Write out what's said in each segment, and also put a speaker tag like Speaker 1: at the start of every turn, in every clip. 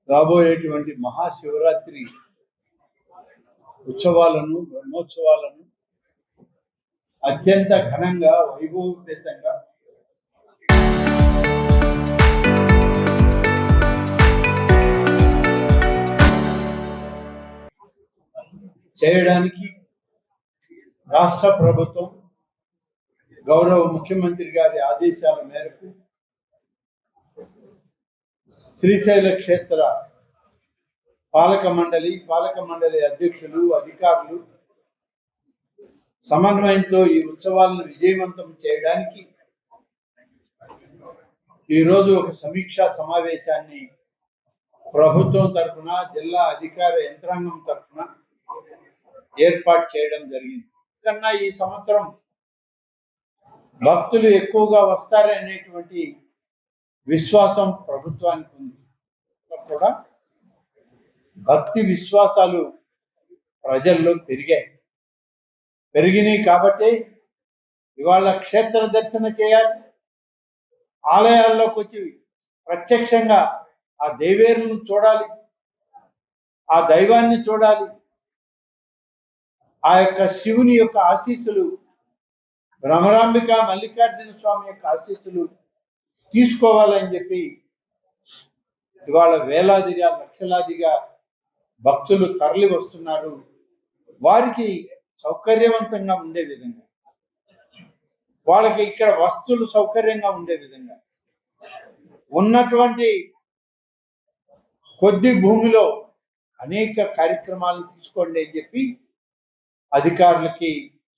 Speaker 1: రాబోయేటువంటి మహాశివరాత్రి ఉత్సవాలను బ్రహ్మోత్సవాలను అత్యంత ఘనంగా వైభవపేతంగా చేయడానికి రాష్ట్ర ప్రభుత్వం గౌరవ ముఖ్యమంత్రి గారి ఆదేశాల మేరకు శ్రీశైల క్షేత్ర పాలక మండలి అధ్యక్షులు అధికారులు సమన్వయంతో ఈ ఉత్సవాలను విజయవంతం చేయడానికి ఈరోజు ఒక సమీక్షా సమావేశాన్ని ప్రభుత్వం తరఫున జిల్లా అధికార యంత్రాంగం తరఫున ఏర్పాటు చేయడం జరిగింది. కన్నా ఈ సంవత్సరం భక్తులు ఎక్కువగా వస్తారనేటువంటి విశ్వాసం ప్రభుత్వానికి ఉంది. కూడా భక్తి విశ్వాసాలు ప్రజల్లో పెరిగినాయి కాబట్టి ఇవాళ క్షేత్ర దర్శన చేయాలి, ఆలయాల్లోకి వచ్చి ప్రత్యక్షంగా ఆ దేవేరును చూడాలి, ఆ దైవాన్ని చూడాలి, ఆ యొక్క శివుని యొక్క ఆశీస్సులు, భ్రమరాంబిక మల్లికార్జున స్వామి యొక్క ఆశీస్సులు తీసుకోవాలని చెప్పి ఇవాళ వేలాదిగా లక్షలాదిగా భక్తులు తరలి వస్తున్నారు. వారికి సౌకర్యవంతంగా ఉండే విధంగా, వాళ్ళకి ఇక్కడ వస్తువులు సౌకర్యంగా ఉండే విధంగా ఉన్నటువంటి కొద్ది భూమిలో అనేక కార్యక్రమాలను తీసుకోండి అని చెప్పి అధికారులకి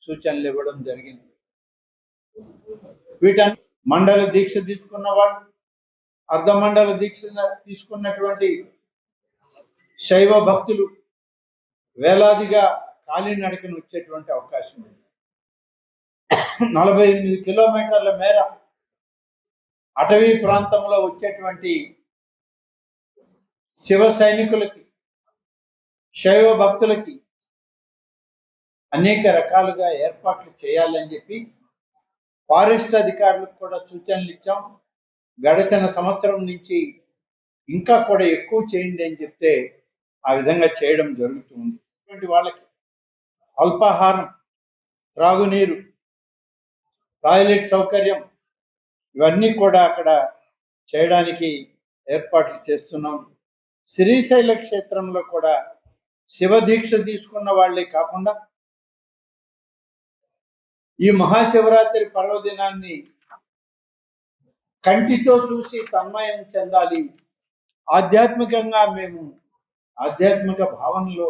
Speaker 1: సూచనలు ఇవ్వడం జరిగింది. వీటన్ని మండల దీక్ష తీసుకున్న వాళ్ళు, అర్ధమండల దీక్ష తీసుకున్నటువంటి శైవ భక్తులు వేలాదిగా కాలినడకను వచ్చేటువంటి అవకాశం ఉంది. 48 కిలోమీటర్ల మేర అటవీ ప్రాంతంలో వచ్చేటువంటి శివ సైనికులకి, శైవ భక్తులకి అనేక రకాలుగా ఏర్పాట్లు చేయాలని చెప్పి ఫారెస్ట్ అధికారులకు కూడా సూచనలు ఇచ్చాం. గడిచిన సంవత్సరం నుంచి ఇంకా కూడా ఎక్కువ చేయండి అని చెప్తే ఆ విధంగా చేయడం జరుగుతుంది. ఇటువంటి వాళ్ళకి అల్పాహారం, త్రాగునీరు, టాయిలెట్ సౌకర్యం ఇవన్నీ కూడా అక్కడ చేయడానికి ఏర్పాట్లు చేస్తున్నాం. శ్రీశైల క్షేత్రంలో కూడా శివ దీక్ష తీసుకున్న వాళ్ళే కాకుండా ఈ మహాశివరాత్రి పర్వదినాన్ని కంటితో చూసి తన్మయం చెందాలి, ఆధ్యాత్మికంగా మేము ఆధ్యాత్మిక భావనలో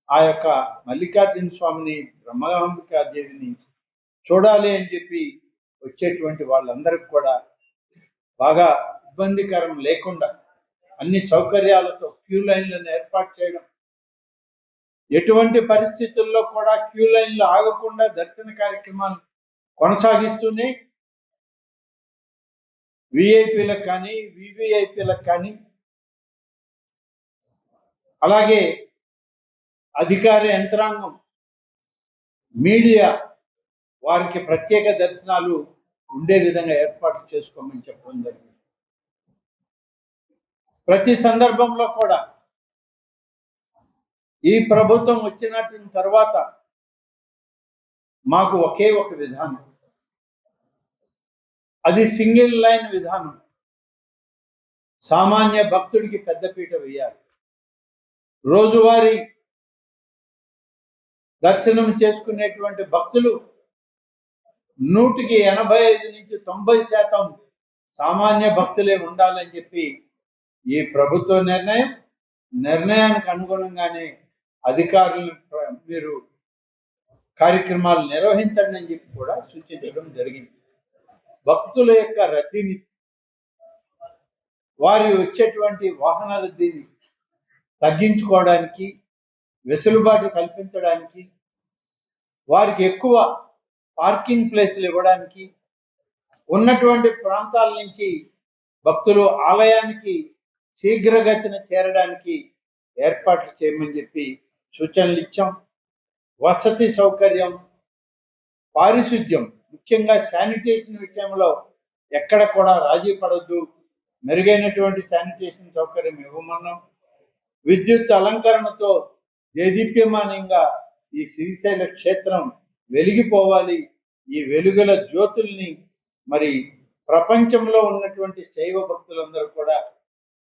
Speaker 1: ఆ యొక్క మల్లికార్జున స్వామిని, బ్రహ్మాంబికాదేవిని చూడాలి అని చెప్పి వచ్చేటువంటి వాళ్ళందరికీ కూడా బాగా ఇబ్బందికరం లేకుండా అన్ని సౌకర్యాలతో క్యూ లైన్లను ఏర్పాటు చేయడం, ఎటువంటి పరిస్థితుల్లో కూడా క్యూ లైన్లు ఆగకుండా దర్శన కార్యక్రమాలు కొనసాగిస్తూనే విఐపీలకు కానీ వివిఐపీలకు కానీ అలాగే అధికార యంత్రాంగం, మీడియా వారికి ప్రత్యేక దర్శనాలు ఉండే విధంగా ఏర్పాటు చేసుకోమని చెప్పడం జరిగింది. ప్రతి సందర్భంలో కూడా ఈ ప్రభుత్వం వచ్చిన తర్వాత మాకు ఒకే ఒక విధానం, అది సింగిల్ లైన్ విధానం. సామాన్య భక్తుడికి పెద్దపీట వేయాలి. రోజువారీ దర్శనం చేసుకునేటువంటి భక్తులు 85 నుంచి 90% సామాన్య భక్తులే ఉండాలని చెప్పి ఈ ప్రభుత్వ నిర్ణయానికి అనుగుణంగానే అధికారులు మీరు కార్యక్రమాలు నిర్వహించండి అని చెప్పి కూడా సూచించడం జరిగింది. భక్తుల యొక్క రద్దీని, వారి వచ్చేటువంటి వాహన రద్దీని తగ్గించుకోవడానికి, వెసులుబాటు కల్పించడానికి, వారికి ఎక్కువ పార్కింగ్ ప్లేసులు ఇవ్వడానికి, ఉన్నటువంటి ప్రాంతాల నుంచి భక్తులు ఆలయానికి శీఘ్రగతిన చేరడానికి ఏర్పాట్లు చేయమని చెప్పి సూచనలు ఇచ్చాం. వసతి సౌకర్యం, పారిశుద్ధ్యం, ముఖ్యంగా శానిటేషన్ విషయంలో ఎక్కడ కూడా రాజీ పడద్దు. మెరుగైనటువంటి శానిటేషన్ సౌకర్యం ఇవ్వమన్నాం. విద్యుత్ అలంకరణతో దేదీప్యమానంగా ఈ శ్రీశైల క్షేత్రం వెలిగిపోవాలి. ఈ వెలుగుల జ్యోతుల్ని మరి ప్రపంచంలో ఉన్నటువంటి శైవ భక్తులందరూ కూడా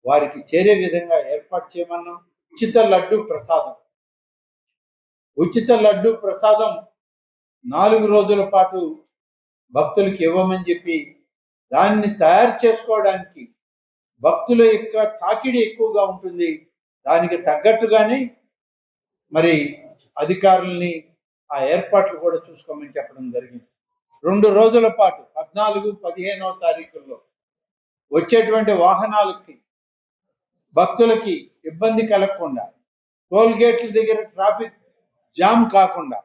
Speaker 1: వారికి చేరే విధంగా ఏర్పాటు చేయమన్నాం. ఉచిత లడ్డు ప్రసాదం 4 రోజుల పాటు భక్తులకు ఇవ్వమని చెప్పి, దాన్ని తయారు చేసుకోవడానికి భక్తుల యొక్క తాకిడి ఎక్కువగా ఉంటుంది. దానికి తగ్గట్టుగానే మరి అధికారుల్ని ఆ ఏర్పాట్లు కూడా చూసుకోమని చెప్పడం జరిగింది. 2 రోజుల పాటు 14, 15వ తారీఖుల్లో వచ్చేటువంటి వాహనాలకి భక్తులకి ఇబ్బంది కలగకుండా, టోల్ గేట్ల దగ్గర ట్రాఫిక్ జామ్ కాకుండా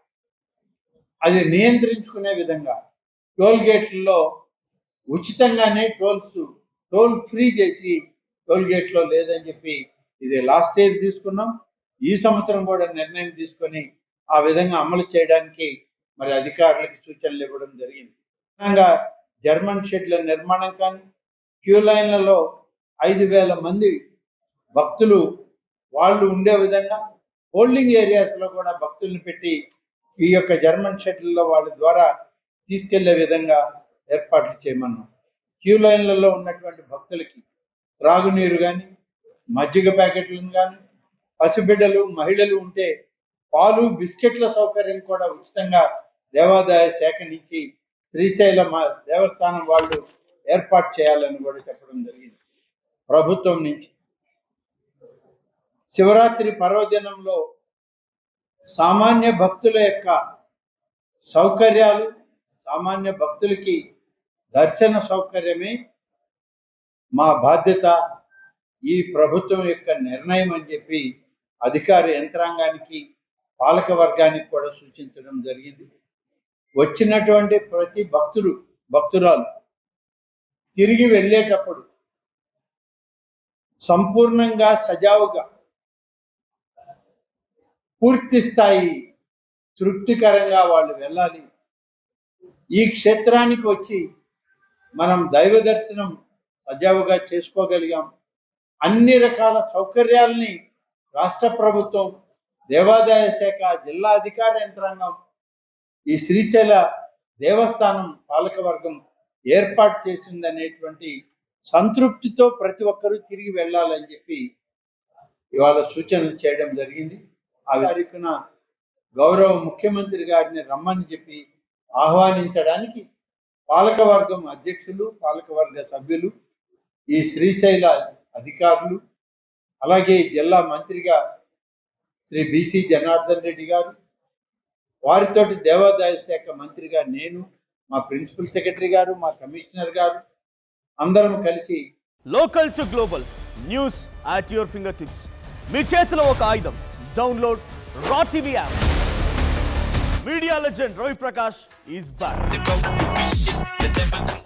Speaker 1: అది నియంత్రించుకునే విధంగా టోల్ గేట్లలో ఉచితంగానే టోల్ ఫ్రీ చేసి టోల్ గేట్లో లేదని చెప్పి ఇది లాస్ట్ ఇయర్ తీసుకున్నాం. ఈ సంవత్సరం కూడా నిర్ణయం తీసుకొని ఆ విధంగా అమలు చేయడానికి మరి అధికారులకు సూచనలు ఇవ్వడం జరిగింది. జర్మన్ షెడ్ల నిర్మాణం కానీ, క్యూ లైన్లలో 5,000 మంది భక్తులు వాళ్ళు ఉండే విధంగా హోల్డింగ్ ఏరియాస్లో కూడా భక్తుల్ని పెట్టి ఈ యొక్క జర్మన్ షెడ్లలో వాళ్ళ ద్వారా తీసుకెళ్లే విధంగా ఏర్పాట్లు చేయమన్నాం. క్యూ లైన్లలో ఉన్నటువంటి భక్తులకి త్రాగునీరు కానీ, మజ్జిగ ప్యాకెట్లను కానీ, పసిబిడ్డలు మహిళలు ఉంటే పాలు బిస్కెట్ల సౌకర్యం కూడా ఉచితంగా దేవాదాయ శాఖ నుంచి శ్రీశైల దేవస్థానం వాళ్ళు ఏర్పాటు చేయాలని కూడా చెప్పడం జరిగింది. ప్రభుత్వం నుంచి శివరాత్రి పర్వదినంలో సామాన్య భక్తుల యొక్క సౌకర్యాలు, సామాన్య భక్తులకి దర్శన సౌకర్యమే మా బాధ్యత, ఈ ప్రభుత్వం యొక్క నిర్ణయం అని చెప్పి అధికార యంత్రాంగానికి, పాలక వర్గానికి కూడా సూచించడం జరిగింది. వచ్చినటువంటి ప్రతి భక్తురాలు తిరిగి వెళ్ళేటప్పుడు సంపూర్ణంగా సజావుగా పూర్తి స్థాయి తృప్తికరంగా వాళ్ళు వెళ్ళాలి. ఈ క్షేత్రానికి వచ్చి మనం దైవ దర్శనం సజావుగా చేసుకోగలిగాం. అన్ని రకాల సౌకర్యాలని రాష్ట్ర ప్రభుత్వం, దేవాదాయ శాఖ, జిల్లా అధికార యంత్రాంగం, ఈ శ్రీశైల దేవస్థానం పాలకవర్గం ఏర్పాటు చేసిందనేటువంటి సంతృప్తితో ప్రతి ఒక్కరూ తిరిగి వెళ్ళాలని చెప్పి ఇవాళ సూచనలు చేయడం జరిగింది. ఆ తారీఖున గౌరవ ముఖ్యమంత్రి గారిని రమ్మని చెప్పి ఆహ్వానించడానికి పాలకవర్గం అధ్యక్షులు, పాలకవర్గ సభ్యులు, ఈ శ్రీశైల అధికారులు, అలాగే జిల్లా మంత్రిగా శ్రీ బీసీ జనార్దన్ రెడ్డి గారు, వారితోటి దేవాదాయ శాఖ మంత్రిగా నేను, మా ప్రిన్సిపల్ సెక్రటరీ గారు, మా కమిషనర్ గారు అందరం కలిసి
Speaker 2: local to global news at your finger tips. మీ చేతిలో ఒక ఆయుధం. Download raw TV app. Media legend Ravi Prakash is back.